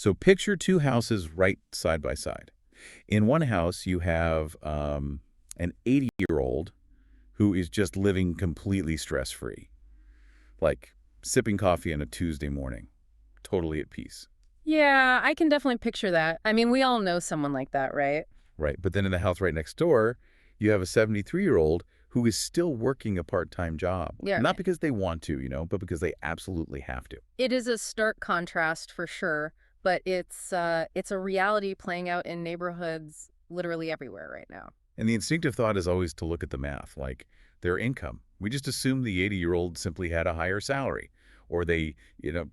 So picture two houses right side by side. In one house, you have an 80-year-old who is just living completely stress-free, like sipping coffee on a Tuesday morning, totally at peace. Yeah, I can definitely picture that. I mean, we all know someone like that, right? Right. But then in the house right next door, you have a 73-year-old who is still working a part-time job. Yeah. Not because they want to, but because they absolutely have to. It is a stark contrast for sure, but it's a reality playing out in neighborhoods literally everywhere right now. And the instinctive thought is always to look at the math, like their income. We just assume the 80-year-old simply had a higher salary, or they,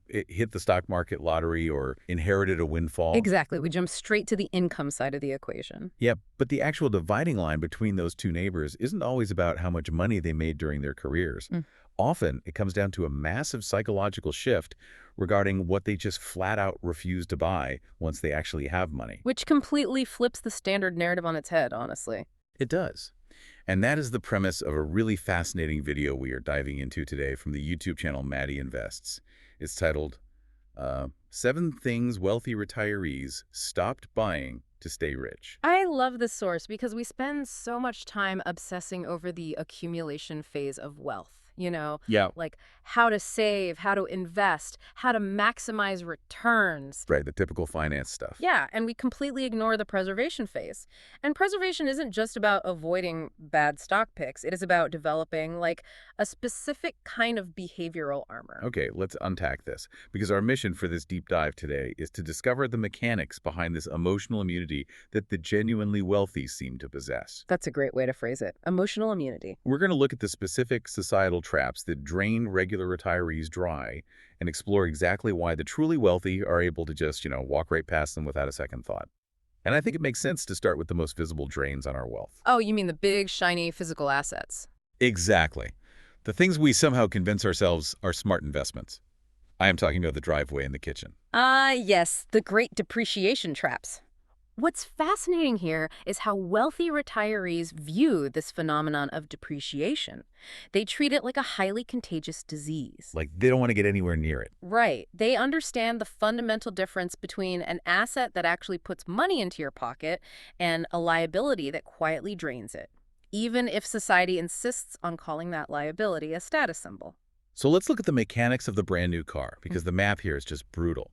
hit the stock market lottery or inherited a windfall. Exactly. We jump straight to the income side of the equation. Yeah, but the actual dividing line between those two neighbors isn't always about how much money they made during their careers. Mm. Often, it comes down to a massive psychological shift regarding what they just flat out refuse to buy once they actually have money. Which completely flips the standard narrative on its head, honestly. It does. And that is the premise of a really fascinating video we are diving into today from the YouTube channel Maddie Invests. It's titled, 7 Things Wealthy Retirees Stopped Buying to Stay Rich. I love this source because we spend so much time obsessing over the accumulation phase of wealth. Yeah. Like how to save, how to invest, how to maximize returns. Right, the typical finance stuff. Yeah, and we completely ignore the preservation phase. And preservation isn't just about avoiding bad stock picks. It is about developing, like, a specific kind of behavioral armor. Okay, let's unpack this, because our mission for this deep dive today is to discover the mechanics behind this emotional immunity that the genuinely wealthy seem to possess. That's a great way to phrase it. Emotional immunity. We're going to look at the specific societal traps that drain regular retirees dry and explore exactly why the truly wealthy are able to just, walk right past them without a second thought. And I think it makes sense to start with the most visible drains on our wealth. Oh, you mean the big, shiny physical assets? Exactly. The things we somehow convince ourselves are smart investments. I am talking about the driveway and the kitchen. Yes, the great depreciation traps. What's fascinating here is how wealthy retirees view this phenomenon of depreciation. They treat it like a highly contagious disease. Like, they don't want to get anywhere near it. Right. They understand the fundamental difference between an asset that actually puts money into your pocket and a liability that quietly drains it, even if society insists on calling that liability a status symbol. So let's look at the mechanics of the brand new car, because the math here is just brutal.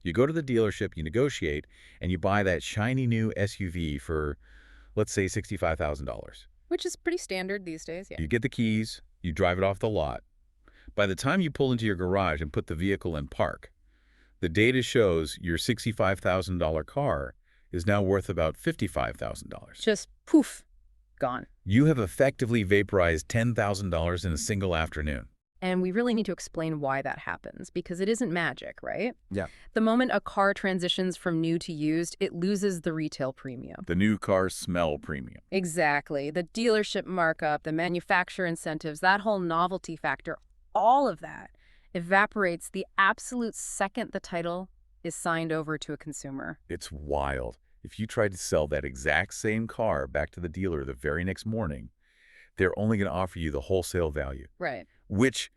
You go to the dealership, you negotiate, and you buy that shiny new SUV for, let's say, $65,000. Which is pretty standard these days, yeah. You get the keys, you drive it off the lot. By the time you pull into your garage and put the vehicle in park, the data shows your $65,000 car is now worth about $55,000. Just poof, gone. You have effectively vaporized $10,000 in a single afternoon. And we really need to explain why that happens, because it isn't magic, right? Yeah. The moment a car transitions from new to used, it loses the retail premium. The new car smell premium. Exactly. The dealership markup, the manufacturer incentives, that whole novelty factor, all of that evaporates the absolute second the title is signed over to a consumer. It's wild. If you tried to sell that exact same car back to the dealer the very next morning, they're only going to offer you the wholesale value. Right. Which,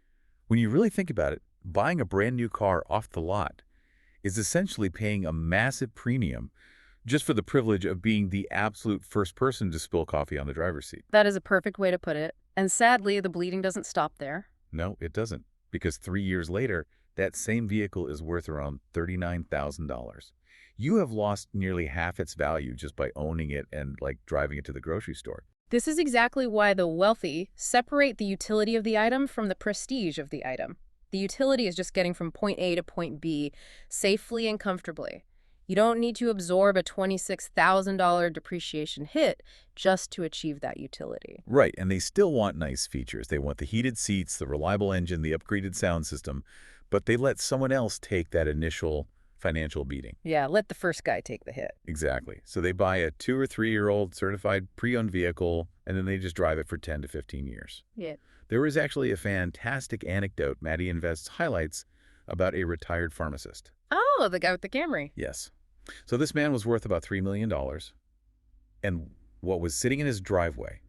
when you really think about it, buying a brand new car off the lot is essentially paying a massive premium just for the privilege of being the absolute first person to spill coffee on the driver's seat. That is a perfect way to put it. And sadly, the bleeding doesn't stop there. No, it doesn't. Because 3 years later, that same vehicle is worth around $39,000. You have lost nearly half its value just by owning it and, driving it to the grocery store. This is exactly why the wealthy separate the utility of the item from the prestige of the item. The utility is just getting from point A to point B safely and comfortably. You don't need to absorb a $26,000 depreciation hit just to achieve that utility. Right, and they still want nice features. They want the heated seats, the reliable engine, the upgraded sound system, but they let someone else take that initial financial beating. Yeah, let the first guy take the hit. Exactly. So they buy a 2 or 3 year old certified pre-owned vehicle, and then they just drive it for 10 to 15 years. Yeah. There was actually a fantastic anecdote Maddie Invests highlights about a retired pharmacist. Oh, the guy with the Camry. Yes. So this man was worth about $3 million, and what was sitting in his driveway,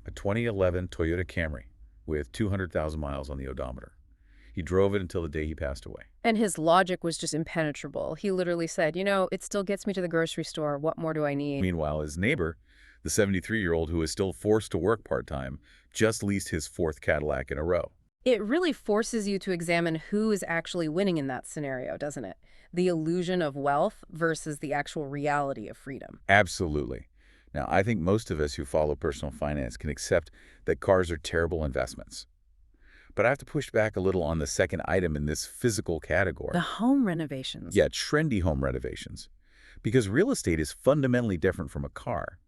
a 2011 Toyota Camry with 200,000 miles on the odometer. He drove it until the day he passed away. And his logic was just impenetrable. He literally said, it still gets me to the grocery store. What more do I need? Meanwhile, his neighbor, the 73-year-old who is still forced to work part-time, just leased his fourth Cadillac in a row. It really forces you to examine who is actually winning in that scenario, doesn't it? The illusion of wealth versus the actual reality of freedom. Absolutely. Now, I think most of us who follow personal finance can accept that cars are terrible investments. But I have to push back a little on the second item in this physical category. The home renovations. Yeah, trendy home renovations. Because real estate is fundamentally different from a car.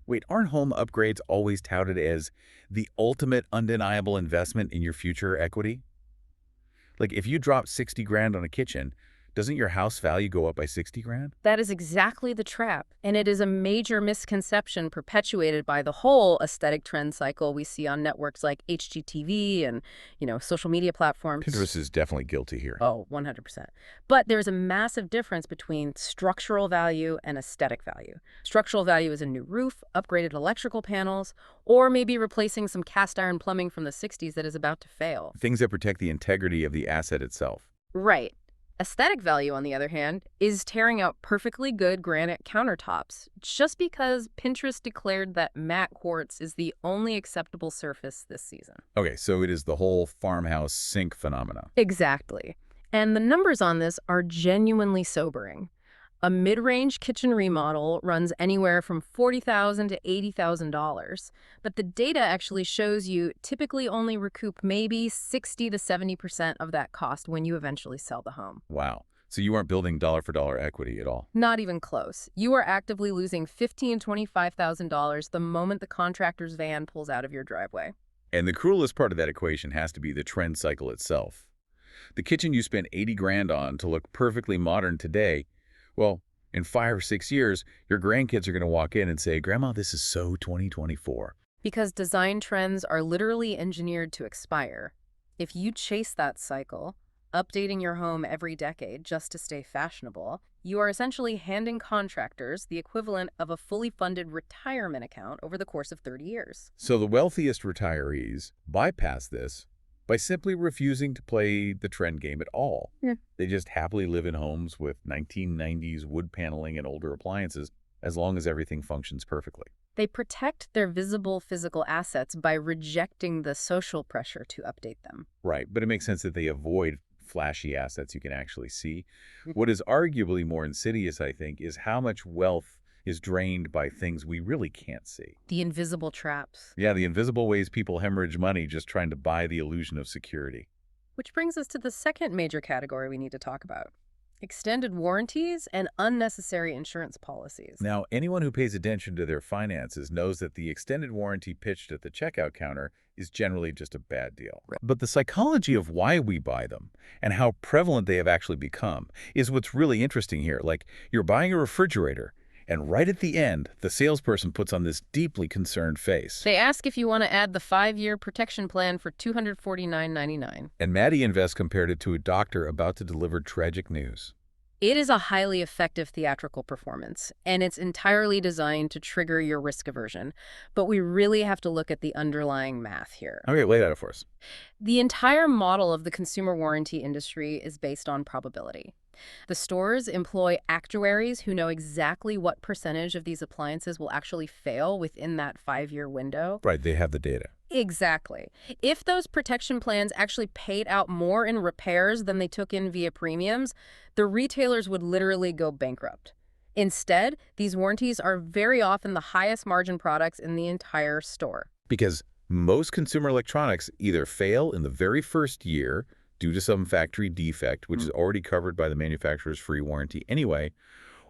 Wait, aren't home upgrades always touted as the ultimate undeniable investment in your future equity? Like, if you drop 60 grand on a kitchen, doesn't your house value go up by 60 grand? That is exactly the trap, and it is a major misconception perpetuated by the whole aesthetic trend cycle we see on networks like HGTV and, social media platforms. Pinterest is definitely guilty here. Oh, 100%. But there's a massive difference between structural value and aesthetic value. Structural value is a new roof, upgraded electrical panels, or maybe replacing some cast iron plumbing from the 60s that is about to fail. Things that protect the integrity of the asset itself. Right. Aesthetic value, on the other hand, is tearing out perfectly good granite countertops just because Pinterest declared that matte quartz is the only acceptable surface this season. Okay, so it is the whole farmhouse sink phenomena. Exactly. And the numbers on this are genuinely sobering. A mid-range kitchen remodel runs anywhere from $40,000 to $80,000, but the data actually shows you typically only recoup maybe 60 to 70% of that cost when you eventually sell the home. Wow. So you aren't building dollar-for-dollar equity at all. Not even close. You are actively losing $15,000 to $25,000 the moment the contractor's van pulls out of your driveway. And the cruelest part of that equation has to be the trend cycle itself. The kitchen you spent 80 grand on to look perfectly modern today, well, in 5 or 6 years, your grandkids are going to walk in and say, "Grandma, this is so 2024. Because design trends are literally engineered to expire. If you chase that cycle, updating your home every decade just to stay fashionable, you are essentially handing contractors the equivalent of a fully funded retirement account over the course of 30 years. So the wealthiest retirees bypass this by simply refusing to play the trend game at all. Yeah. They just happily live in homes with 1990s wood paneling and older appliances as long as everything functions perfectly. They protect their visible physical assets by rejecting the social pressure to update them. Right, but it makes sense that they avoid flashy assets you can actually see. What is arguably more insidious, I think, is how much wealth is drained by things we really can't see. The invisible traps. Yeah, the invisible ways people hemorrhage money just trying to buy the illusion of security. Which brings us to the second major category we need to talk about: extended warranties and unnecessary insurance policies. Now, anyone who pays attention to their finances knows that the extended warranty pitched at the checkout counter is generally just a bad deal. Right. But the psychology of why we buy them and how prevalent they have actually become is what's really interesting here. Like, you're buying a refrigerator, and right at the end, the salesperson puts on this deeply concerned face. They ask if you want to add the 5-year protection plan for $249.99. And Maddie Invest compared it to a doctor about to deliver tragic news. It is a highly effective theatrical performance, and it's entirely designed to trigger your risk aversion. But we really have to look at the underlying math here. Okay, lay that out for us. The entire model of the consumer warranty industry is based on probability. The stores employ actuaries who know exactly what percentage of these appliances will actually fail within that 5-year window. Right, they have the data. Exactly. If those protection plans actually paid out more in repairs than they took in via premiums, the retailers would literally go bankrupt. Instead, these warranties are very often the highest margin products in the entire store. Because most consumer electronics either fail in the very first year due to some factory defect, which is already covered by the manufacturer's free warranty anyway,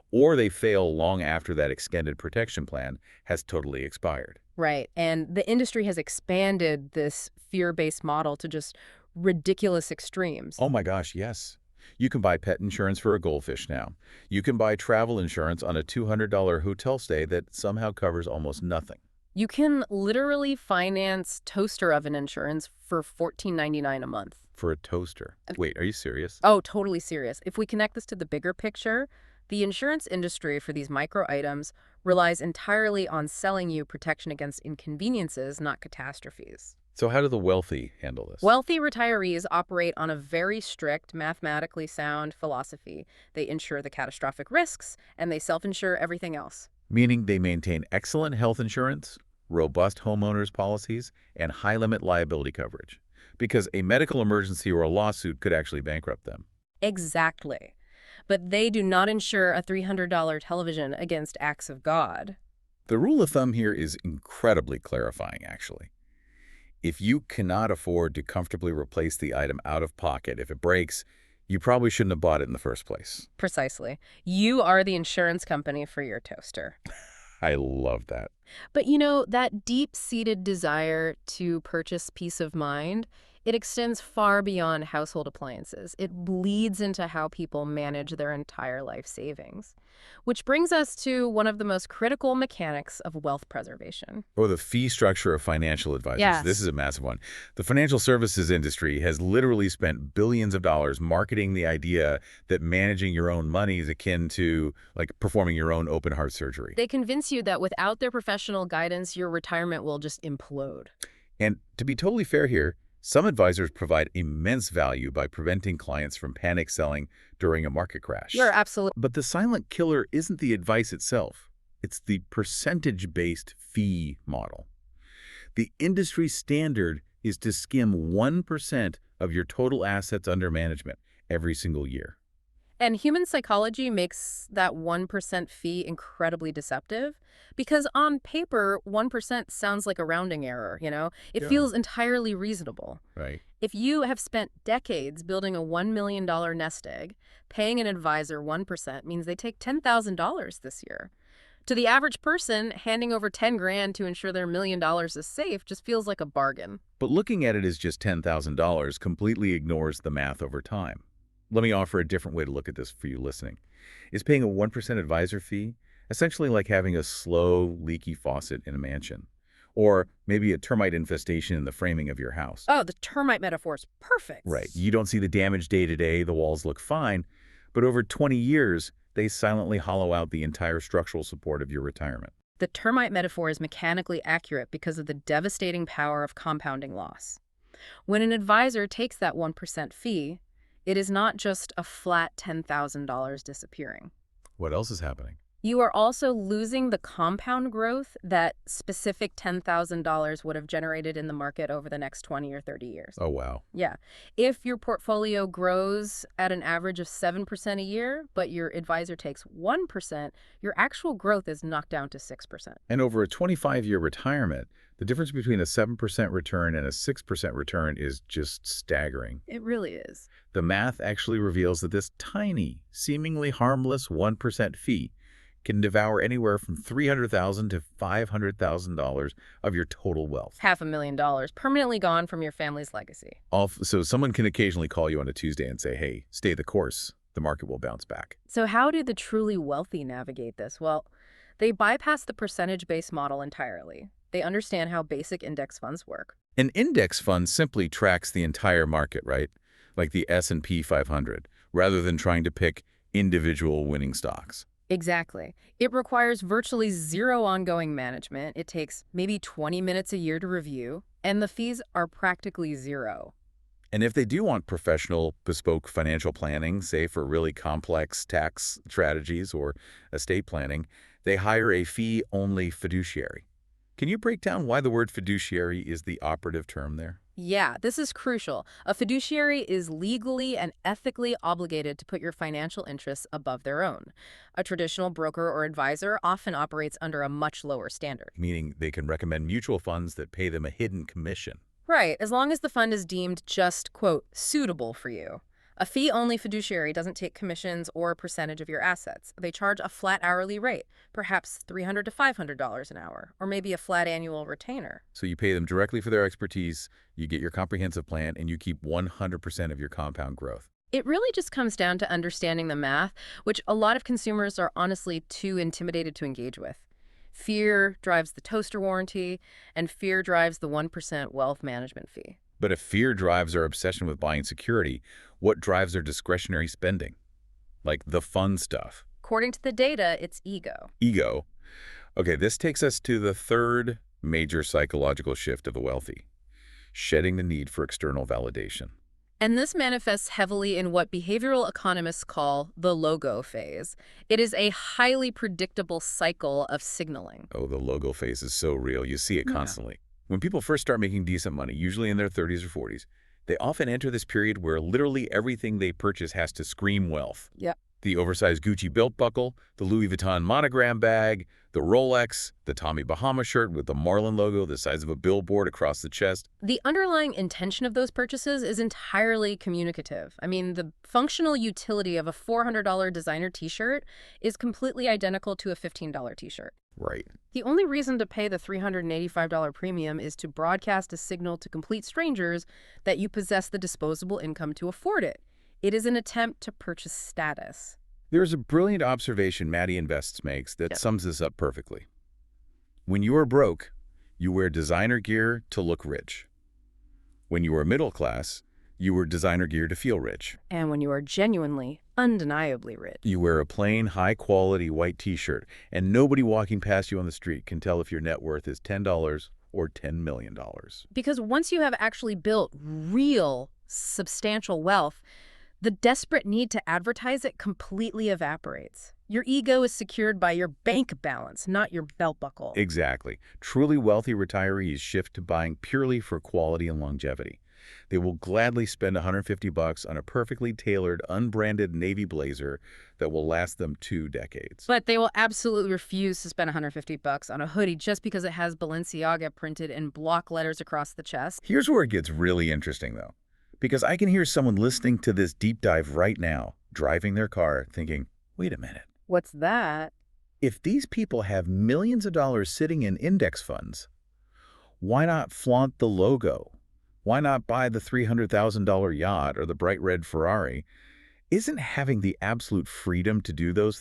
or they fail long after that extended protection plan has totally expired. Right. And the industry has expanded this fear-based model to just ridiculous extremes. Oh my gosh, yes. You can buy pet insurance for a goldfish now. You can buy travel insurance on a $200 hotel stay that somehow covers almost nothing. You can literally finance toaster oven insurance for $14.99 a month. For a toaster. Wait, are you serious? Oh, totally serious. If we connect this to the bigger picture, the insurance industry for these micro items relies entirely on selling you protection against inconveniences, not catastrophes. So how do the wealthy handle this? Wealthy retirees operate on a very strict, mathematically sound philosophy. They insure the catastrophic risks, and they self-insure everything else. Meaning they maintain excellent health insurance, robust homeowners policies, and high-limit liability coverage. Because a medical emergency or a lawsuit could actually bankrupt them. Exactly. But they do not insure a $300 television against acts of God. The rule of thumb here is incredibly clarifying, actually. If you cannot afford to comfortably replace the item out of pocket if it breaks, you probably shouldn't have bought it in the first place. Precisely. You are the insurance company for your toaster. I love that. But you know, that deep-seated desire to purchase peace of mind, it extends far beyond household appliances. It bleeds into how people manage their entire life savings. Which brings us to one of the most critical mechanics of wealth preservation. Or the fee structure of financial advisors. Yes. This is a massive one. The financial services industry has literally spent billions of dollars marketing the idea that managing your own money is akin to, like, performing your own open heart surgery. They convince you that without their professional guidance, your retirement will just implode. And to be totally fair here, some advisors provide immense value by preventing clients from panic selling during a market crash. You're absolutely But the silent killer isn't the advice itself. It's the percentage-based fee model. The industry standard is to skim 1% of your total assets under management every single year. And human psychology makes that 1% fee incredibly deceptive because on paper, 1% sounds like a rounding error, you know? It Yeah. feels entirely reasonable. Right. If you have spent decades building a $1 million nest egg, paying an advisor 1% means they take $10,000 this year. To the average person, handing over 10 grand to ensure their $1 million is safe just feels like a bargain. But looking at it as just $10,000 completely ignores the math over time. Let me offer a different way to look at this for you listening. Is paying a 1% advisor fee essentially like having a slow, leaky faucet in a mansion? Or maybe a termite infestation in the framing of your house? Oh, the termite metaphor is perfect. Right. You don't see the damage day to day, the walls look fine, but over 20 years, they silently hollow out the entire structural support of your retirement. The termite metaphor is mechanically accurate because of the devastating power of compounding loss. When an advisor takes that 1% fee, it is not just a flat $10,000 disappearing. What else is happening? You are also losing the compound growth that specific $10,000 would have generated in the market over the next 20 or 30 years. Oh, wow. Yeah. If your portfolio grows at an average of 7% a year, but your advisor takes 1%, your actual growth is knocked down to 6%. And over a 25-year retirement, the difference between a 7% return and a 6% return is just staggering. It really is. The math actually reveals that this tiny, seemingly harmless 1% fee can devour anywhere from $300,000 to $500,000 of your total wealth. $500,000 permanently gone from your family's legacy. So someone can occasionally call you on a Tuesday and say, hey, stay the course. The market will bounce back. So how do the truly wealthy navigate this? Well, they bypass the percentage-based model entirely. They understand how basic index funds work. An index fund simply tracks the entire market, right? Like the S&P 500, rather than trying to pick individual winning stocks. Exactly. It requires virtually zero ongoing management. It takes maybe 20 minutes a year to review, and the fees are practically zero. And if they do want professional, bespoke financial planning, say for really complex tax strategies or estate planning, they hire a fee-only fiduciary. Can you break down why the word fiduciary is the operative term there? Yeah, this is crucial. A fiduciary is legally and ethically obligated to put your financial interests above their own. A traditional broker or advisor often operates under a much lower standard. Meaning they can recommend mutual funds that pay them a hidden commission. Right, as long as the fund is deemed just, quote, suitable for you. A fee-only fiduciary doesn't take commissions or a percentage of your assets. They charge a flat hourly rate, perhaps $300 to $500 an hour, or maybe a flat annual retainer. So you pay them directly for their expertise, you get your comprehensive plan, and you keep 100% of your compound growth. It really just comes down to understanding the math, which a lot of consumers are honestly too intimidated to engage with. Fear drives the toaster warranty, and fear drives the 1% wealth management fee. But if fear drives our obsession with buying security, what drives our discretionary spending? Like the fun stuff. According to the data, it's ego. Ego. Okay, this takes us to the third major psychological shift of the wealthy. shedding the need for external validation. And this manifests heavily in what behavioral economists call the logo phase. It is a highly predictable cycle of signaling. Oh, the logo phase is so real. You see it Yeah. constantly. When people first start making decent money, usually in their 30s or 40s, they often enter this period where literally everything they purchase has to scream wealth. Yep. The oversized Gucci belt buckle, the Louis Vuitton monogram bag, the Rolex, the Tommy Bahama shirt with the Marlin logo the size of a billboard across the chest. The underlying intention of those purchases is entirely communicative. I mean, the functional utility of a $400 designer t-shirt is completely identical to a $15 t-shirt. Right. The only reason to pay the $385 premium is to broadcast a signal to complete strangers that you possess the disposable income to afford it. It is an attempt to purchase status. There's a brilliant observation Maddie Invests makes that Yep. sums this up perfectly. When you are broke, you wear designer gear to look rich. When you are middle class, you wear designer gear to feel rich. And when you are genuinely, undeniably rich. You wear a plain, high-quality white t-shirt, and nobody walking past you on the street can tell if your net worth is $10 or $10 million. Because once you have actually built real, substantial wealth, the desperate need to advertise it completely evaporates. Your ego is secured by your bank balance, not your belt buckle. Exactly. Truly wealthy retirees shift to buying purely for quality and longevity. They will gladly spend $150 on a perfectly tailored, unbranded navy blazer that will last them 2 decades. But they will absolutely refuse to spend $150 on a hoodie just because it has Balenciaga printed in block letters across the chest. Here's where it gets really interesting, though, because I can hear someone listening to this deep dive right now, driving their car, thinking, wait a minute. What's that? If these people have millions of dollars sitting in index funds, why not flaunt the logo? Why not buy the $300,000 yacht or the bright red Ferrari? Isn't having the absolute freedom to do those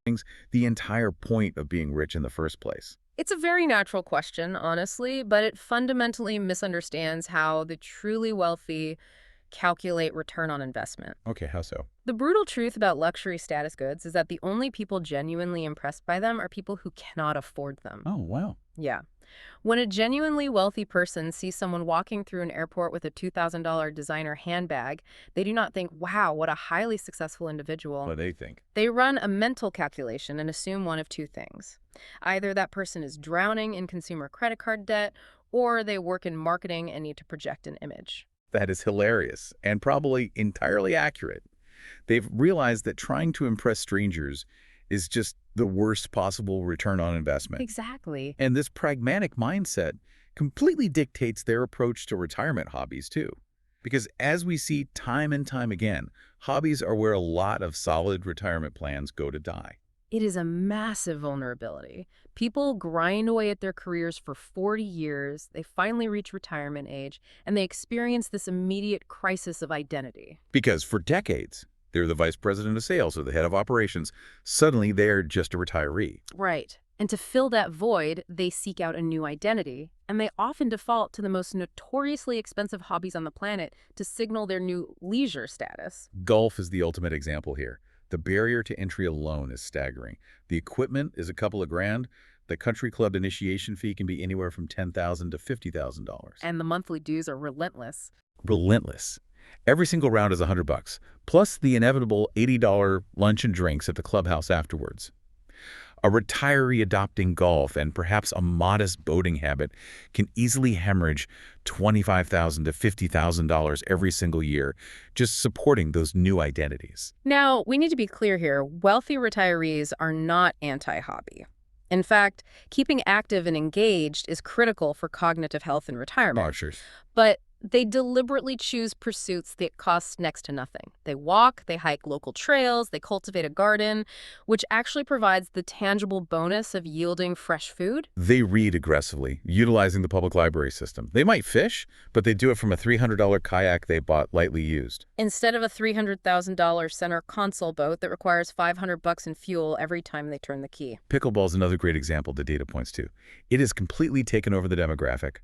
things the entire point of being rich in the first place? It's a very natural question, honestly, but it fundamentally misunderstands how the truly wealthy calculate return on investment. Okay, how so? The brutal truth about luxury status goods is that the only people genuinely impressed by them are people who cannot afford them. Oh, wow. Yeah. When a genuinely wealthy person sees someone walking through an airport with a $2,000 designer handbag, they do not think, wow, what a highly successful individual. What do they think? They run a mental calculation and assume one of two things. Either that person is drowning in consumer credit card debt, or they work in marketing and need to project an image. That is hilarious and probably entirely accurate. They've realized that trying to impress strangers is just the worst possible return on investment. Exactly. And this pragmatic mindset completely dictates their approach to retirement hobbies, too. Because as we see time and time again, hobbies are where a lot of solid retirement plans go to die. It is a massive vulnerability. People grind away at their careers for 40 years, they finally reach retirement age, and they experience this immediate crisis of identity. Because for decades, they're the vice president of sales or the head of operations. Suddenly, they're just a retiree. Right. And to fill that void, they seek out a new identity, and they often default to the most notoriously expensive hobbies on the planet to signal their new leisure status. Golf is the ultimate example here. The barrier to entry alone is staggering. The equipment is a couple of grand. The country club initiation fee can be anywhere from $10,000 to $50,000. And the monthly dues are relentless. Relentless. Every single round is $100, plus the inevitable $80 lunch and drinks at the clubhouse afterwards. A retiree adopting golf and perhaps a modest boating habit can easily hemorrhage $25,000 to $50,000 every single year just supporting those new identities. Now, we need to be clear here. Wealthy retirees are not anti-hobby. In fact, keeping active and engaged is critical for cognitive health in retirement. Archers. But they deliberately choose pursuits that cost next to nothing. They walk, they hike local trails, they cultivate a garden, which actually provides the tangible bonus of yielding fresh food. They read aggressively, utilizing the public library system. They might fish, but they do it from a $300 kayak they bought lightly used. Instead of a $300,000 center console boat that requires $500 in fuel every time they turn the key. Pickleball is another great example the data points to. It has completely taken over the demographic,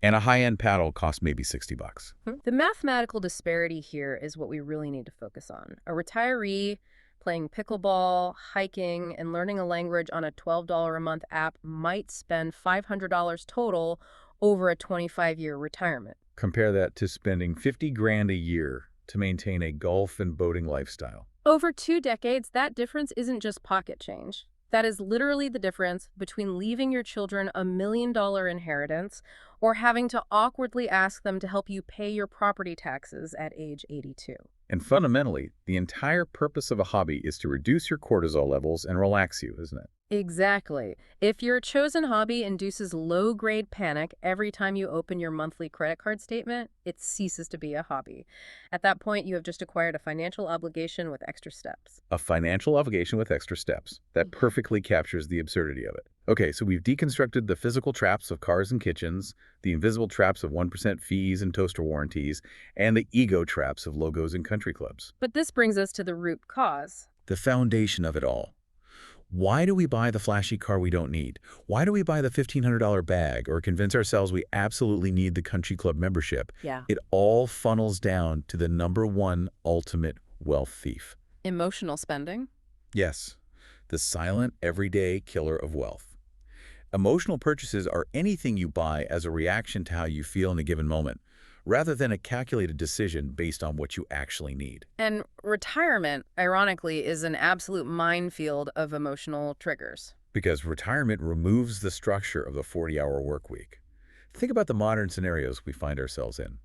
and a high-end paddle costs maybe $60. The mathematical disparity here is what we really need to focus on. A retiree playing pickleball, hiking, and learning a language on a $12 a month app might spend $500 total over a 25-year retirement. Compare that to spending $50,000 a year to maintain a golf and boating lifestyle. Over 2 decades, that difference isn't just pocket change. That is literally the difference between leaving your children $1 million inheritance or having to awkwardly ask them to help you pay your property taxes at age 82. And fundamentally, the entire purpose of a hobby is to reduce your cortisol levels and relax you, isn't it? Exactly. If your chosen hobby induces low-grade panic every time you open your monthly credit card statement, it ceases to be a hobby. At that point, you have just acquired a financial obligation with extra steps. A financial obligation with extra steps. That perfectly captures the absurdity of it. Okay, so we've deconstructed the physical traps of cars and kitchens, the invisible traps of 1% fees and toaster warranties, and the ego traps of logos and country clubs. But this brings us to the root cause. The foundation of it all. Why do we buy the flashy car we don't need? Why do we buy the $1,500 bag or convince ourselves we absolutely need the country club membership? Yeah. It all funnels down to the #1 ultimate wealth thief. Emotional spending? Yes, the silent, everyday killer of wealth. Emotional purchases are anything you buy as a reaction to how you feel in a given moment, rather than a calculated decision based on what you actually need. And retirement, ironically, is an absolute minefield of emotional triggers. Because retirement removes the structure of the 40-hour work week. Think about the modern scenarios we find ourselves in.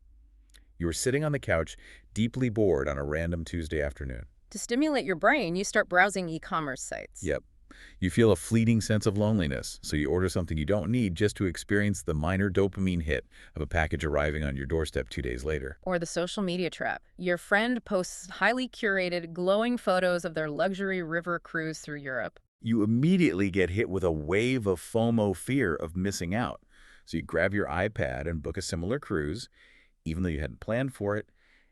You are sitting on the couch, deeply bored on a random Tuesday afternoon. To stimulate your brain, you start browsing e-commerce sites. Yep. You feel a fleeting sense of loneliness, so you order something you don't need just to experience the minor dopamine hit of a package arriving on your doorstep 2 days later. Or the social media trap. Your friend posts highly curated, glowing photos of their luxury river cruise through Europe. You immediately get hit with a wave of FOMO fear of missing out. So you grab your iPad and book a similar cruise, even though you hadn't planned for it,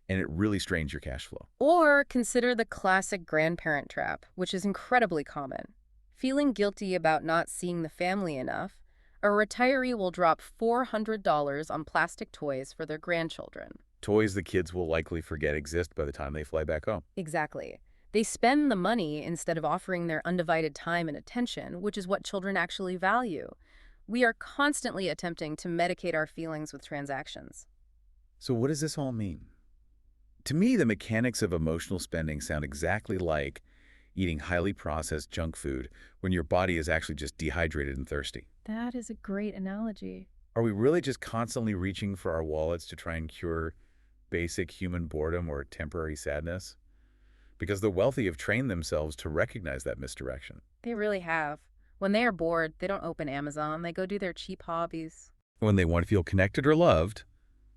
and it really strains your cash flow. Or consider the classic grandparent trap, which is incredibly common. Feeling guilty about not seeing the family enough, a retiree will drop $400 on plastic toys for their grandchildren. Toys the kids will likely forget exist by the time they fly back home. Exactly. They spend the money instead of offering their undivided time and attention, which is what children actually value. We are constantly attempting to medicate our feelings with transactions. So what does this all mean? To me, the mechanics of emotional spending sound exactly like eating highly processed junk food when your body is actually just dehydrated and thirsty. That is a great analogy. Are we really just constantly reaching for our wallets to try and cure basic human boredom or temporary sadness? Because the wealthy have trained themselves to recognize that misdirection. They really have. When they are bored, they don't open Amazon. They go do their cheap hobbies. When they want to feel connected or loved,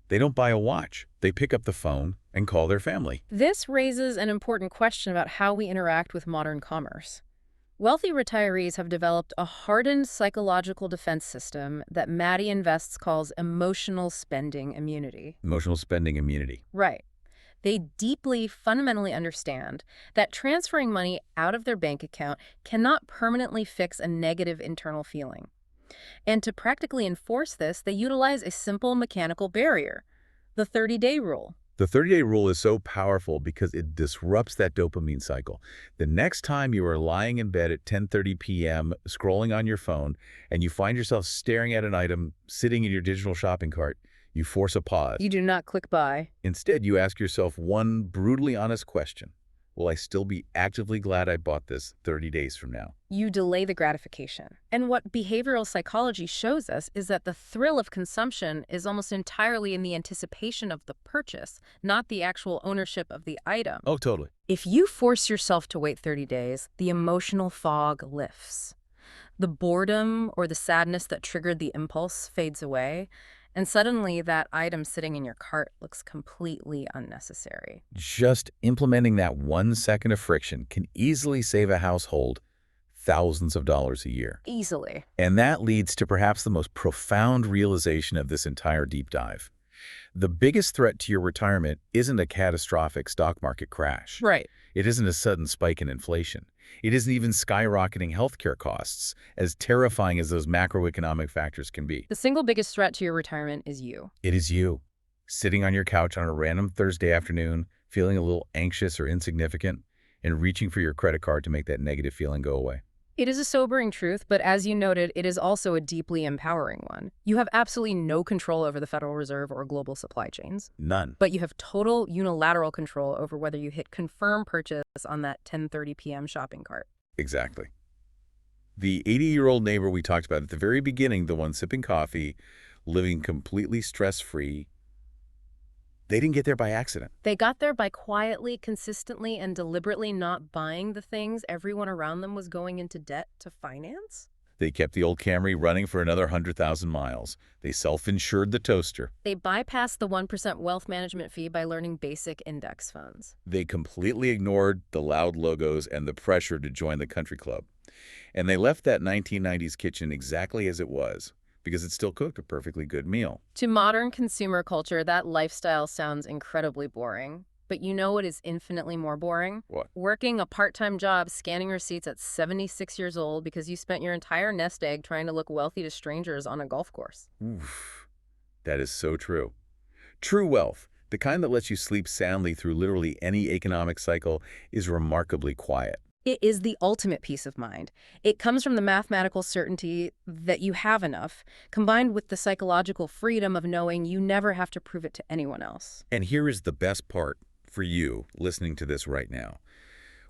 they don't buy a watch. They pick up the phone and call their family. This raises an important question about how we interact with modern commerce. Wealthy retirees have developed a hardened psychological defense system that Maddie Invests calls emotional spending immunity. Emotional spending immunity. Right. They deeply, fundamentally understand that transferring money out of their bank account cannot permanently fix a negative internal feeling. And to practically enforce this, they utilize a simple mechanical barrier, the 30-day rule. The 30-day rule is so powerful because it disrupts that dopamine cycle. The next time you are lying in bed at 10:30 p.m. scrolling on your phone and you find yourself staring at an item sitting in your digital shopping cart, You force a pause. You do not click buy. Instead, you ask yourself one brutally honest question. Will I still be actively glad I bought this 30 days from now? You delay the gratification. And what behavioral psychology shows us is that the thrill of consumption is almost entirely in the anticipation of the purchase, not the actual ownership of the item. Oh, totally. If you force yourself to wait 30 days, the emotional fog lifts. The boredom or the sadness that triggered the impulse fades away, and suddenly that item sitting in your cart looks completely unnecessary. Just implementing that 1 second of friction can easily save a household thousands of dollars a year. Easily. And that leads to perhaps the most profound realization of this entire deep dive. The biggest threat to your retirement isn't a catastrophic stock market crash. Right. It isn't a sudden spike in inflation. It isn't even skyrocketing healthcare costs, as terrifying as those macroeconomic factors can be. The single biggest threat to your retirement is you. It is you, sitting on your couch on a random Thursday afternoon, feeling a little anxious or insignificant, and reaching for your credit card to make that negative feeling go away. It is a sobering truth, but as you noted, it is also a deeply empowering one. You have absolutely no control over the Federal Reserve or global supply chains. None. But you have total unilateral control over whether you hit confirm purchase on that 10:30 p.m. shopping cart. Exactly. The 80-year-old neighbor we talked about at the very beginning, the one sipping coffee, living completely stress-free, they didn't get there by accident. They got there by quietly, consistently, and deliberately not buying the things everyone around them was going into debt to finance. They kept the old Camry running for another 100,000 miles. They self-insured the toaster. They bypassed the 1% wealth management fee by learning basic index funds. They completely ignored the loud logos and the pressure to join the country club. And they left that 1990s kitchen exactly as it was, because it still cooked a perfectly good meal. To modern consumer culture, that lifestyle sounds incredibly boring. But you know what is infinitely more boring? What? Working a part-time job scanning receipts at 76 years old because you spent your entire nest egg trying to look wealthy to strangers on a golf course. Oof. That is so true. True wealth, the kind that lets you sleep soundly through literally any economic cycle, is remarkably quiet. It is the ultimate peace of mind. It comes from the mathematical certainty that you have enough, combined with the psychological freedom of knowing you never have to prove it to anyone else. And here is the best part for you listening to this right now.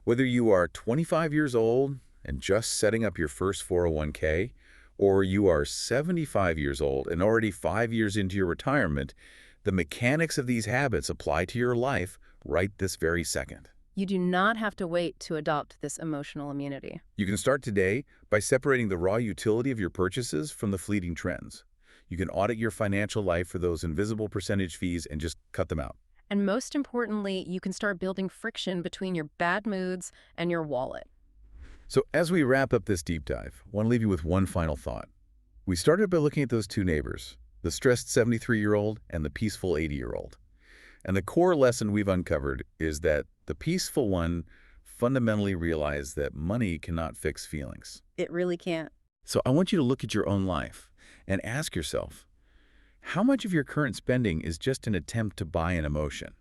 Whether you are 25 years old and just setting up your first 401k, or you are 75 years old and already 5 years into your retirement, the mechanics of these habits apply to your life right this very second. You do not have to wait to adopt this emotional immunity. You can start today by separating the raw utility of your purchases from the fleeting trends. You can audit your financial life for those invisible percentage fees and just cut them out. And most importantly, you can start building friction between your bad moods and your wallet. So as we wrap up this deep dive, I want to leave you with one final thought. We started by looking at those two neighbors, the stressed 73-year-old and the peaceful 80-year-old. And the core lesson we've uncovered is that the peaceful one fundamentally realized that money cannot fix feelings. It really can't. So I want you to look at your own life and ask yourself, how much of your current spending is just an attempt to buy an emotion?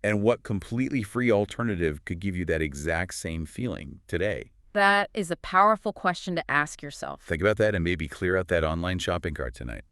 And what completely free alternative could give you that exact same feeling today? That is a powerful question to ask yourself. Think about that and maybe clear out that online shopping cart tonight.